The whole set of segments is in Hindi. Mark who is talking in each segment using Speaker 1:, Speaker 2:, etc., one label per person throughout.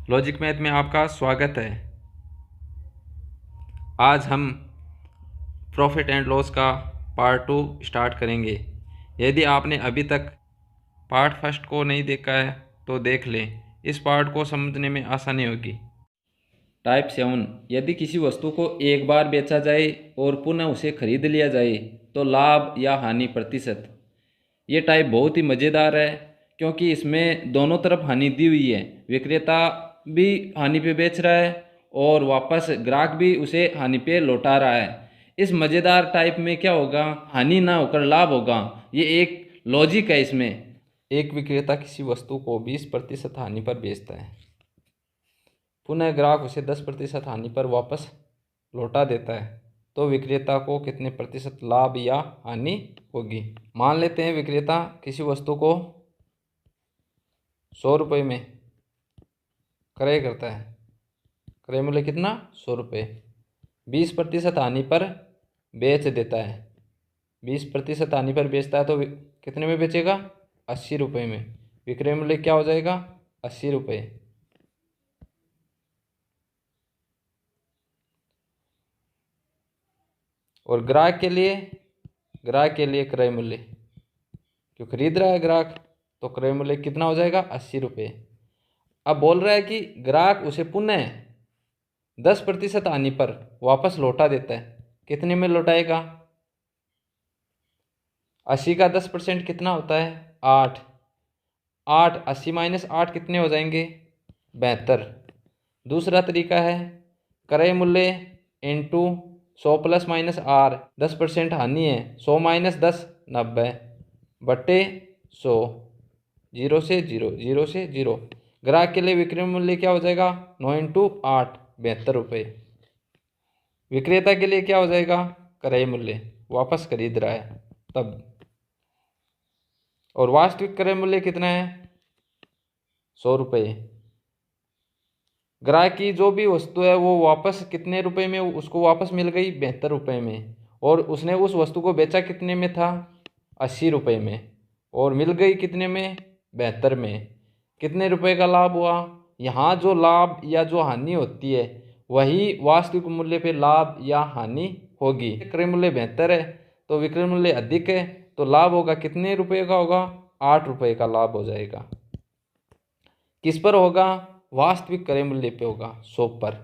Speaker 1: लॉजिक मैथ में आपका स्वागत है। आज हम प्रॉफिट एंड लॉस का पार्ट 2 स्टार्ट करेंगे। यदि आपने अभी तक पार्ट फर्स्ट को नहीं देखा है तो देख लें, इस पार्ट को समझने में आसानी होगी। टाइप 7, यदि किसी वस्तु को एक बार बेचा जाए और पुनः उसे खरीद लिया जाए तो लाभ या हानि प्रतिशत। ये टाइप बहुत ही मज़ेदार है क्योंकि इसमें दोनों तरफ हानि दी हुई है। विक्रेता भी हानि पे बेच रहा है और वापस ग्राहक भी उसे हानि पे लौटा रहा है। इस मज़ेदार टाइप में क्या होगा, हानि ना होकर लाभ होगा। ये एक लॉजिक है इसमें। एक विक्रेता किसी वस्तु को 20% हानि पर बेचता है, पुनः ग्राहक उसे 10% हानि पर वापस लौटा देता है, तो विक्रेता को कितने प्रतिशत लाभ या हानि होगी। मान लेते हैं विक्रेता किसी वस्तु को 100 रुपये में क्रय करता है। क्रय मूल्य कितना, 100 रुपये। 20% हानि पर बेच देता है। 20% हानि पर बेचता है तो कितने में बेचेगा, 80 रुपये में। विक्रय मूल्य क्या हो जाएगा, 80 रुपये। और ग्राहक के लिए क्रय मूल्य, जो खरीद रहा है ग्राहक, तो क्रय मूल्य कितना हो जाएगा, 80 रुपये। अब बोल रहा है कि ग्राहक उसे पुनः 10% हानि पर वापस लौटा देता है। कितने में लौटाएगा, 80 का 10% कितना होता है, 8। 80 माइनस 8 कितने हो जाएंगे, 72। दूसरा तरीका है क्रय मूल्य इंटू 100 प्लस माइनस आर। 10% हानि है, 100 माइनस 10, 90 बटे 100। 0 से 0, 0 से 0। ग्राहक के लिए विक्रय मूल्य क्या हो जाएगा, 9 इंटू 8, 72 रुपये। विक्रेता के लिए क्या हो जाएगा, क्रय मूल्य, वापस खरीद रहा है तब। और वास्तविक क्रय मूल्य कितना है, 100 रुपये। ग्राहक की जो भी वस्तु है वो वापस कितने रुपए में उसको वापस मिल गई, 72 रुपये में। और उसने उस वस्तु को बेचा कितने में था, 80 रुपये में, और मिल गई कितने में, 72 में। कितने रुपए का लाभ हुआ। यहाँ जो लाभ या जो हानि होती है वही वास्तविक मूल्य पे लाभ या हानि होगी। क्रय मूल्य 72 है तो विक्रय मूल्य अधिक है, तो लाभ होगा कितने रुपए का होगा, 8 रुपये का लाभ हो जाएगा। किस पर होगा, वास्तविक क्रय मूल्य पे होगा, 100 पर।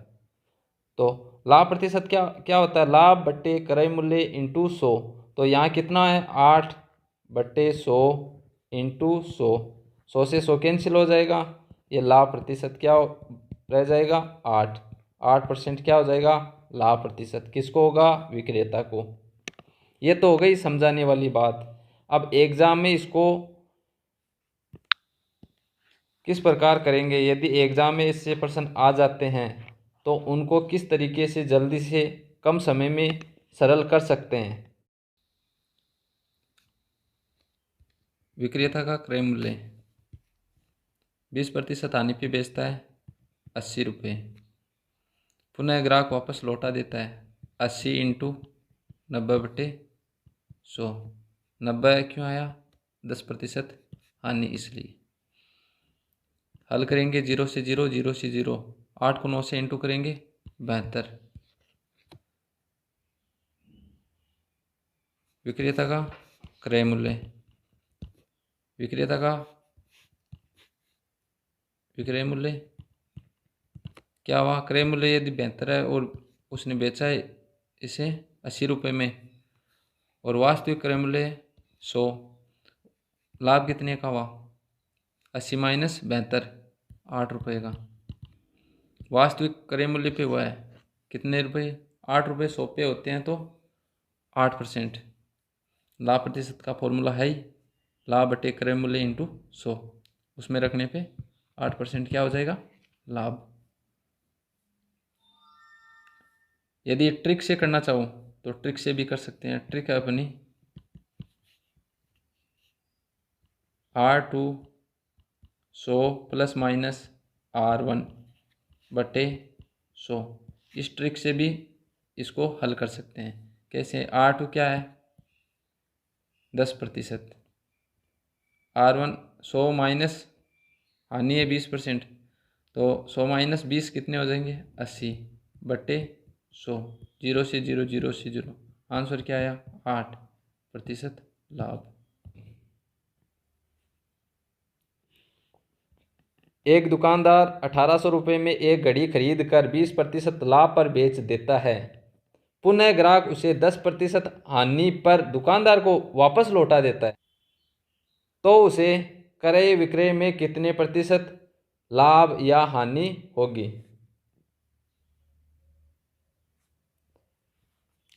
Speaker 1: तो लाभ प्रतिशत क्या क्या होता है, लाभ बट्टे क्रय मूल्य इंटू 100। तो यहाँ कितना है, 8 बट्टे 100 इंटू 100। 100 से 100 कैंसिल हो जाएगा। ये लाभ प्रतिशत क्या रह जाएगा, 8। 8% क्या हो जाएगा, लाभ प्रतिशत किसको होगा, विक्रेता को। ये तो हो गई समझाने वाली बात। अब एग्जाम में इसको किस प्रकार करेंगे, यदि एग्जाम में इससे प्रश्न आ जाते हैं तो उनको किस तरीके से जल्दी से कम समय में सरल कर सकते हैं। विक्रेता का क्रय मूल्य 20% हानि पे बेचता है, 80 रुपये। पुनः ग्राहक वापस लौटा देता है, 80 इंटू 90 बटे 100। 90 क्यों आया, 10% हानि इसलिए। हल करेंगे 0 से 0, 0 से 0। 8 को 9 से इंटू करेंगे, 72। विक्रेता का क्रय मूल्य, विक्रेता का विक्रय मूल्य क्या हुआ, क्रय मूल्य यदि 72 है और उसने बेचा है इसे 80 रुपये में, और वास्तविक क्रय मूल्य 100। लाभ कितने का हुआ, 80 माइनस 72, 8 रुपये का। वास्तविक क्रय मूल्य पे हुआ है कितने रुपये, 8 रुपये। 100 पे होते हैं तो 8%। लाभ प्रतिशत का फॉर्मूला है ही लाभ बटे क्रय मूल्य इंटू 100। उसमें रखने पे 8% क्या हो जाएगा, लाभ। यदि ट्रिक से करना चाहो तो ट्रिक से भी कर सकते हैं। ट्रिक है अपनी R2 100 प्लस माइनस R1 बटे 100। इस ट्रिक से भी इसको हल कर सकते हैं। कैसे, R2 क्या है, 10%। R1 100 माइनस हानि है 20%, तो 100 - 20 कितने हो जाएंगे? 80/100। 0 से 0, 0 से 0। आंसर क्या आया? 8% लाभ। एक दुकानदार 1800 रुपये में एक घड़ी खरीद कर 20% लाभ पर बेच देता है। पुनः ग्राहक उसे 10% हानि पर दुकानदार को वापस लौटा देता है, तो उसे क्रय विक्रय में कितने प्रतिशत लाभ या हानि होगी?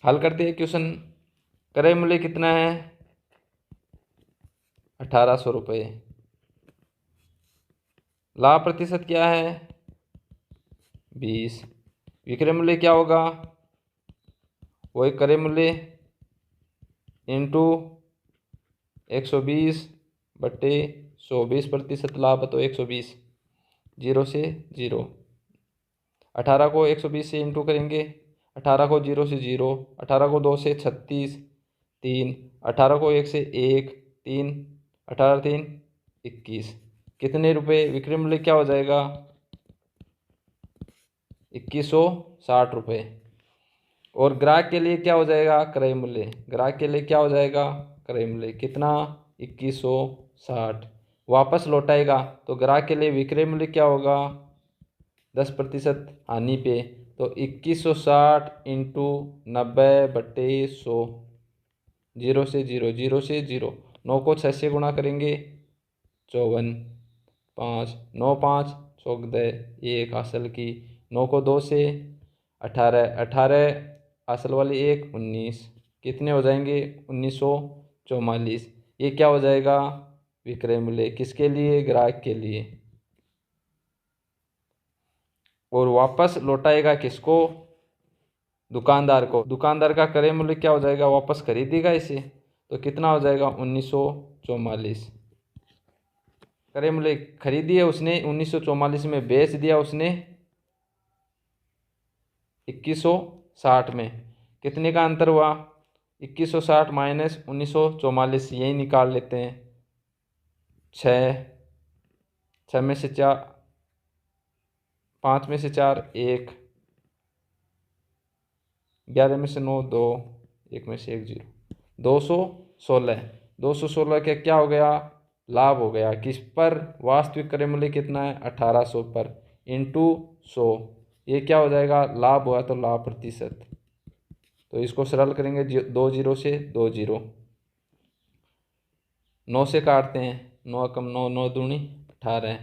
Speaker 1: हल करते हैं क्वेश्चन। क्रय मूल्य कितना है? 1800 रुपये। लाभ प्रतिशत क्या है? 20। विक्रय मूल्य क्या होगा? वही क्रय मूल्य इंटू 120/100। 20% लाभ तो 120। 0 से 0। 18 को 120 से इंटू करेंगे। 18 को 0 से 0। 18 को 2 से 36। 3। 18 को 1 से 1। 3। 18 3 21। कितने रुपए? विक्रय मूल्य क्या हो जाएगा? 2160 रुपये। और ग्राहक के लिए क्या हो जाएगा? क्रय मूल्य। ग्राहक के लिए क्या हो जाएगा? क्रय मूल्य कितना? 2160। वापस लौटाएगा तो ग्राहक के लिए विक्रय मूल्य क्या होगा? 10% हानि पे, तो 2160 इंटू 90/100। 0 से 0, 0 से 0। 9 को 6 से गुणा करेंगे। 54। 5। 9 5 चौक 1 हासिल की। 9 को 2 से 18। 18 हासिल वाली 1 19। कितने हो जाएंगे? 1944। ये क्या हो जाएगा? विक्रय मूल्य। किसके लिए? ग्राहक के लिए। और वापस लौटाएगा किसको? दुकानदार को। दुकानदार का क्रय मूल्य क्या हो जाएगा? वापस खरीदेगा इसे, तो कितना हो जाएगा? 1944। क्रय मूल्य खरीदी है उसने 1944 में, बेच दिया उसने 2160 में। कितने का अंतर हुआ? 2160 माइनस 1944, यही निकाल लेते हैं। 6। 6 में से 4, 5 में से 4 1, 11 में से 9 2, 1 में से 1 0। 216। 216 का क्या हो गया? लाभ हो गया। किस पर? वास्तविक क्रय मूल्य कितना है? 1800 पर, इंटू 100। ये क्या हो जाएगा? लाभ हुआ तो लाभ प्रतिशत। तो इसको सरल करेंगे। 2 0 से 2 0। 9 से काटते हैं। 9 कम 9, 9 दूनी 18।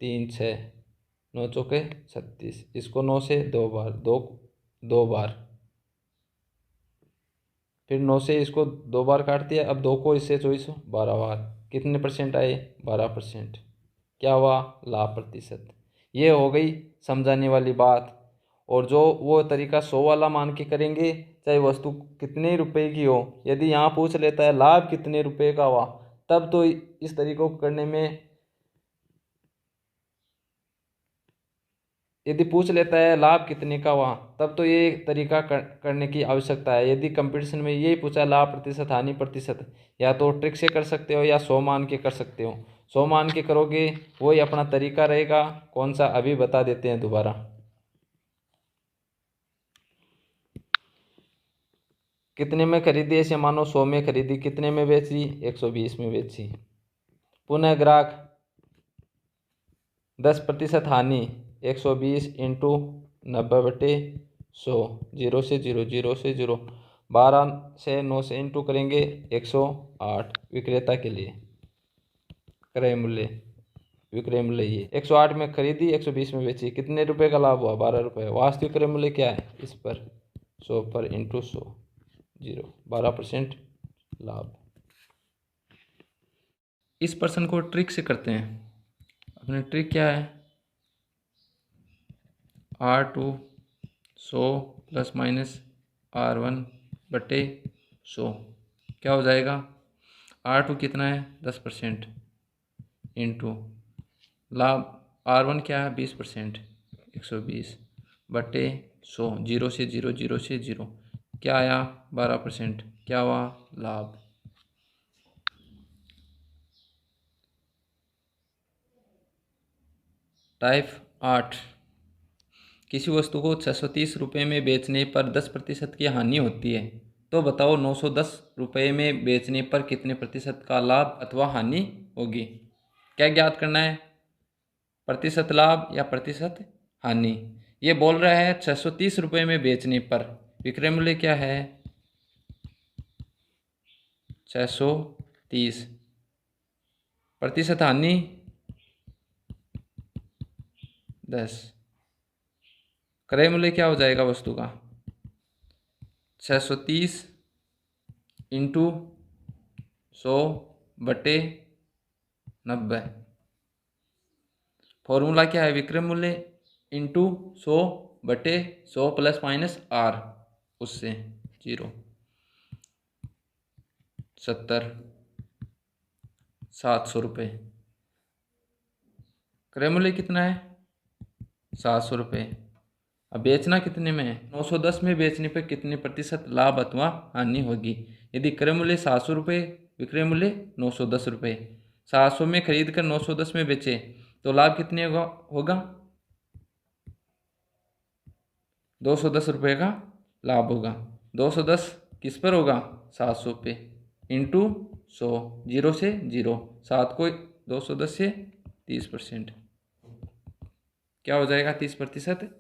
Speaker 1: 3 6। 9 चौके 36। इसको 9 से 2 बार, 2 बार। फिर 9 से इसको 2 बार काट दिया। अब 2 को इससे 24 12 बार। कितने परसेंट आए? 12%। क्या हुआ? लाभ प्रतिशत। ये हो गई समझाने वाली बात। और जो वो तरीका 100 वाला मान के करेंगे, चाहे वस्तु कितने रुपए की हो, यदि यहाँ पूछ लेता है लाभ कितने रुपए का हुआ, तब तो इस तरीके को करने में, यदि पूछ लेता है लाभ कितने का हुआ, तब तो ये तरीका करने की आवश्यकता है। यदि कंपटीशन में यही पूछा लाभ प्रतिशत हानि प्रतिशत, या तो ट्रिक से कर सकते हो या 100 मान के कर सकते हो। 100 मान के करोगे वही अपना तरीका रहेगा। कौन सा? अभी बता देते हैं दोबारा। कितने में खरीदी? ऐसे मानो 100 में खरीदी, कितने में बेची? 120 में बेची। पुनः ग्राहक 10% हानि 120 इंटू 90/100। 0 से 0, 0 से 0। 12 से 9 से इंटू करेंगे 108। विक्रेता के लिए क्रय मूल्य। विक्रय मूल्य ये 108 में खरीदी, 120 में बेची। कितने रुपए का लाभ हुआ? 12 रुपये। वास्तविक क्रय मूल्य क्या है? इस पर 100 पर इंटू 100, 0। 12% लाभ। इस प्रश्न को ट्रिक से करते हैं। अपनी ट्रिक क्या है? R2 100 प्लस माइनस R1/100 क्या हो जाएगा? R2 कितना है? 10%, इंटू लाभ R1 क्या है? 20%, 120/100। 0 से 0, 0 से 0। क्या आया? 12%। क्या हुआ? लाभ। टाइप 8, किसी वस्तु को 630 रुपये में बेचने पर 10% की हानि होती है, तो बताओ 910 रुपये में बेचने पर कितने प्रतिशत का लाभ अथवा हानि होगी। क्या ज्ञात करना है, प्रतिशत लाभ या प्रतिशत हानि। ये बोल रहा है 630 रुपये में बेचने पर विक्रय मूल्य क्या है 630, प्रतिशत हानि 10, क्रय मूल्य क्या हो जाएगा वस्तु का 630 इंटू 100/90। फॉर्मूला क्या है, विक्रय मूल्य इंटू 100/100 प्लस माइनस आर, उससे 0, 700 रुपये। क्रय मूल्य कितना है 700 रुपये। अब बेचना कितने में है 910 में बेचने पर कितने प्रतिशत लाभ अथवा हानि होगी। यदि क्रय मूल्य 700 रुपये, विक्रय मूल्य 910 रुपये, 700 में खरीद कर 910 में बेचे तो लाभ कितने होगा 210 रुपये का लाभ होगा। 210 किस पर होगा 700 पे, इंटू 100, 0 से 0, 7 को 210 से 30%, क्या हो जाएगा 30%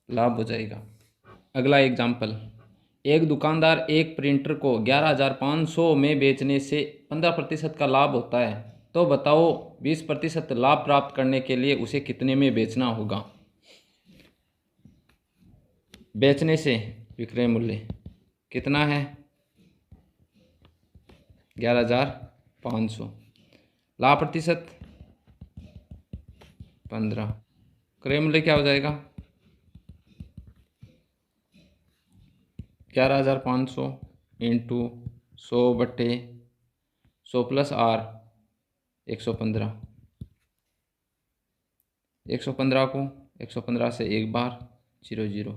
Speaker 1: लाभ हो जाएगा। अगला एग्जाम्पल, एक दुकानदार एक प्रिंटर को 11,500 में बेचने से 15% का लाभ होता है, तो बताओ 20% लाभ प्राप्त करने के लिए उसे कितने में बेचना होगा। बेचने से विक्रय मूल्य कितना है 11,500, लाभ प्रतिशत 15, क्रय मूल्य क्या हो जाएगा 11,500 इंटू 100/100 प्लस आर 115, 115 को 115 से एक बार 0 0,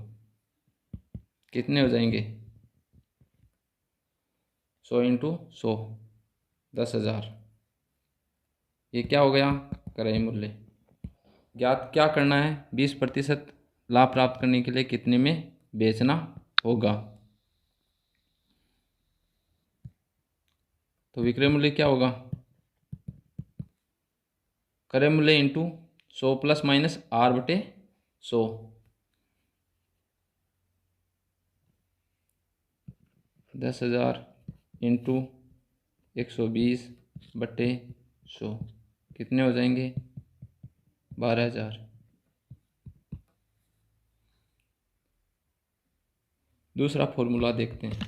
Speaker 1: कितने हो जाएंगे 100 इंटू 100 10,000। ये क्या हो गया क्रय मूल्य। ज्ञात क्या करना है 20% लाभ प्राप्त करने के लिए कितने में बेचना होगा। तो विक्रय मूल्य क्या होगा क्रय मूल्य into 100 plus minus R/100, 10,000 into 120/100, कितने हो जाएंगे 12,000। दूसरा फॉर्मूला देखते हैं,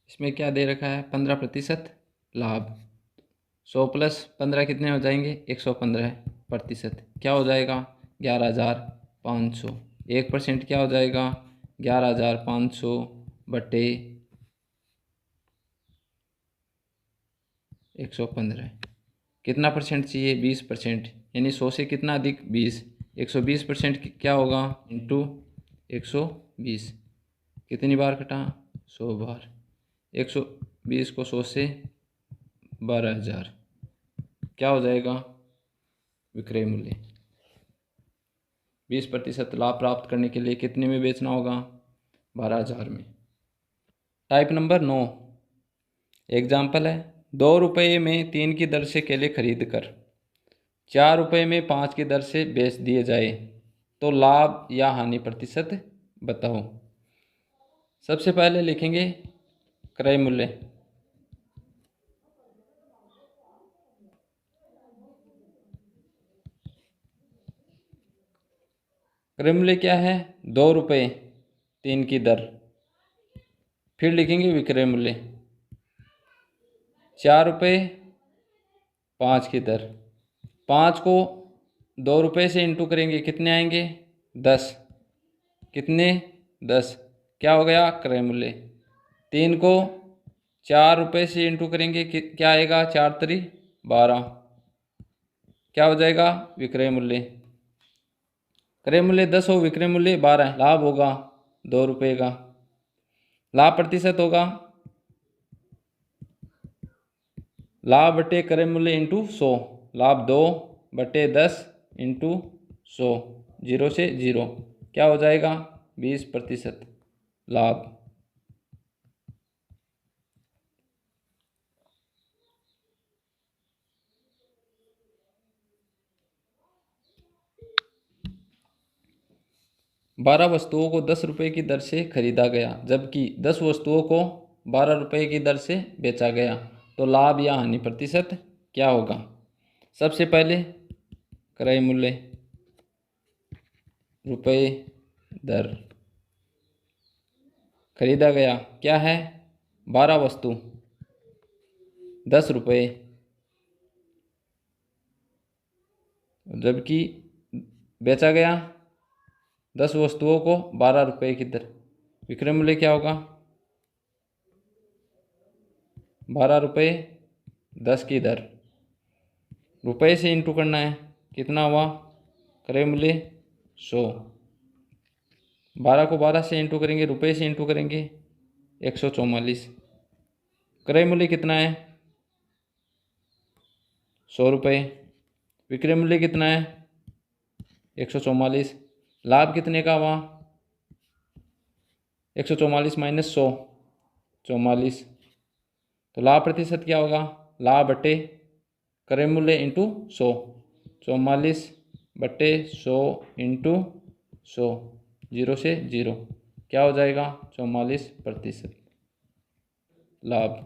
Speaker 1: इसमें क्या दे रखा है 15% लाभ, 100 प्लस 15 कितने हो जाएंगे 115%, क्या हो जाएगा 11,500, 1% क्या हो जाएगा 11,500 बटे 115, कितना परसेंट चाहिए 20%, यानी 100 से कितना अधिक 20, 120% क्या होगा इंटू 120, कितनी बार कटा 100 बार, 120 को 100 से 12,000, क्या हो जाएगा विक्रय मूल्य। 20% लाभ प्राप्त करने के लिए कितने में बेचना होगा 12,000 में। टाइप नंबर 9, एग्जाम्पल है 2 रुपये में 3 की दर से केले खरीद कर 4 रुपये में 5 की दर से बेच दिए जाए तो लाभ या हानि प्रतिशत बताओ। सबसे पहले लिखेंगे क्रय मूल्य, क्रय मूल्य क्या है 2 रुपये 3 की दर, फिर लिखेंगे विक्रय मूल्य 4 रुपये 5 की दर, 5 को 2 रुपये से इंटू करेंगे कितने आएंगे 10, कितने 10, क्या हो गया क्रय मूल्य। 3 को 4 रुपये से इंटू करेंगे क्या आएगा 4 3 12, क्या हो जाएगा विक्रय मूल्य। क्रय मूल्य 10 हो, विक्रय मूल्य 12, लाभ होगा 2 रुपये का। लाभ प्रतिशत होगा लाभ बटे क्रय मूल्य इंटू 100, लाभ 2 बटे 10 इंटू 100, 0 से 0, क्या हो जाएगा 20% लाभ। बारह वस्तुओं को 10 रुपये की दर से खरीदा गया, जबकि 10 वस्तुओं को 12 रुपये की दर से बेचा गया, तो लाभ या हानि प्रतिशत क्या होगा। सबसे पहले क्रय मूल्य रुपये दर, खरीदा गया क्या है 12 वस्तु 10 रुपये, जबकि बेचा गया 10 वस्तुओं को 12 रुपये की दर। विक्रय मूल्य क्या होगा 12 रुपये 10 की दर, रुपये से इंटू करना है, कितना हुआ क्रय मूल्य 100, 12 को 12 से इंटू करेंगे, रुपये से इंटू करेंगे 144, क्रय मूल्य कितना है 100 रुपये, विक्रय मूल्य कितना है 144, लाभ कितने का हुआ 144 माइनस 100, 44, तो लाभ प्रतिशत क्या होगा लाभ बटे क्रय मूल्य इंटू 100, 44 बटे 100 इंटू 100, 0 से 0, क्या हो जाएगा 44% लाभ।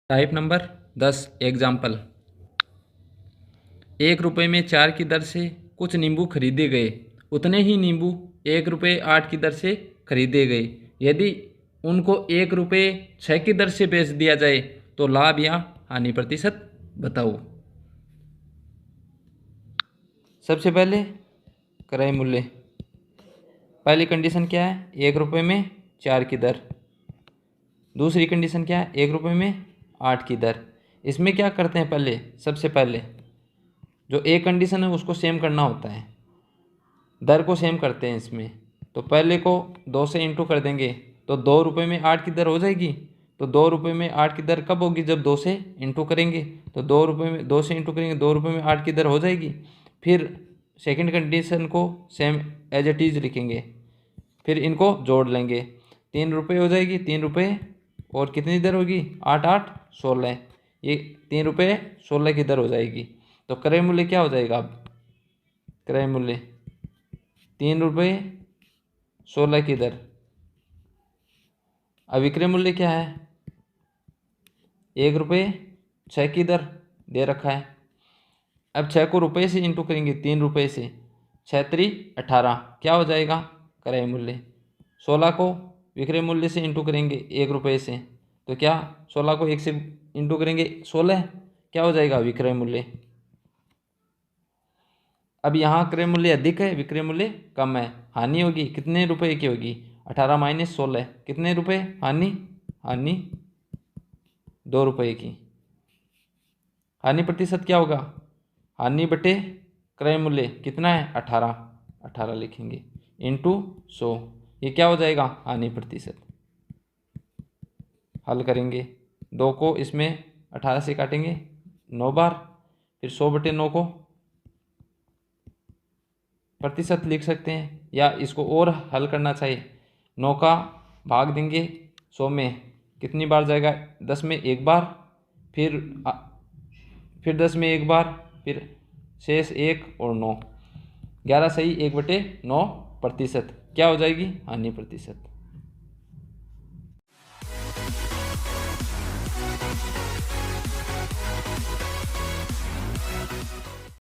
Speaker 1: Type number 10 example. 1 रुपये में 4 की दर से कुछ नींबू खरीदे गए, उतने ही नींबू 1 रुपये 8 की दर से खरीदे गए। यदि उनको 1 रुपये 6 की दर से बेच दिया जाए तो लाभ या हानि प्रतिशत बताओ। सबसे पहले क्रय मूल्य, पहली कंडीशन क्या है 1 रुपये में 4 की दर, दूसरी कंडीशन क्या है 1 रुपये में 8 की दर। इसमें क्या करते हैं पहले, सबसे पहले जो एक कंडीशन है उसको सेम करना होता है, दर को सेम करते हैं इसमें। तो पहले को 2 से इंटू कर देंगे तो 2 रुपये में 8 की दर हो जाएगी। तो 2 रुपये में 8 की दर कब होगी जब 2 से इंटू करेंगे, तो 2 रुपये में 2 से इंटू करेंगे 2 रुपये में 8 की दर हो जाएगी। फिर सेकंड कंडीशन को सेम एज इट इज़ लिखेंगे, फिर इनको जोड़ लेंगे, 3 रुपये हो जाएगी, 3 रुपये और कितनी दर होगी 8 8 16, ये 3 रुपये 16 की दर हो जाएगी। तो क्रय मूल्य क्या हो जाएगा अब, क्रय मूल्य 3 रुपये 16 की दर। अब विक्रय मूल्य क्या है 1 रुपये 6 की दर दे रखा है। अब 6 को रुपये से इंटू करेंगे 3 रुपये से, 6 3 18, क्या हो जाएगा क्रय मूल्य। 16 को विक्रय मूल्य से इंटू करेंगे 1 रुपये से, तो क्या 16 को 1 से इंटू करेंगे 16, क्या हो जाएगा विक्रय मूल्य। अब यहाँ क्रय मूल्य अधिक है, विक्रय मूल्य कम है, हानि होगी कितने रुपए की होगी 18 माइनस 16, कितने रुपए हानि, हानि 2 रुपये की। हानि प्रतिशत क्या होगा, हानि बटे क्रय मूल्य कितना है 18, 18 लिखेंगे इंटू 100, ये क्या हो जाएगा हानि प्रतिशत। हल करेंगे, 2 को इसमें 18 से काटेंगे 9 बार, फिर 100 बटे 9 को प्रतिशत लिख सकते हैं, या इसको और हल करना चाहिए, 9 का भाग देंगे 100 में, कितनी बार जाएगा 10 में 1 बार, फिर 10 में 1 बार, फिर शेष 1 और 9, 11 सही 1/9 प्रतिशत, क्या हो जाएगी हानि प्रतिशत।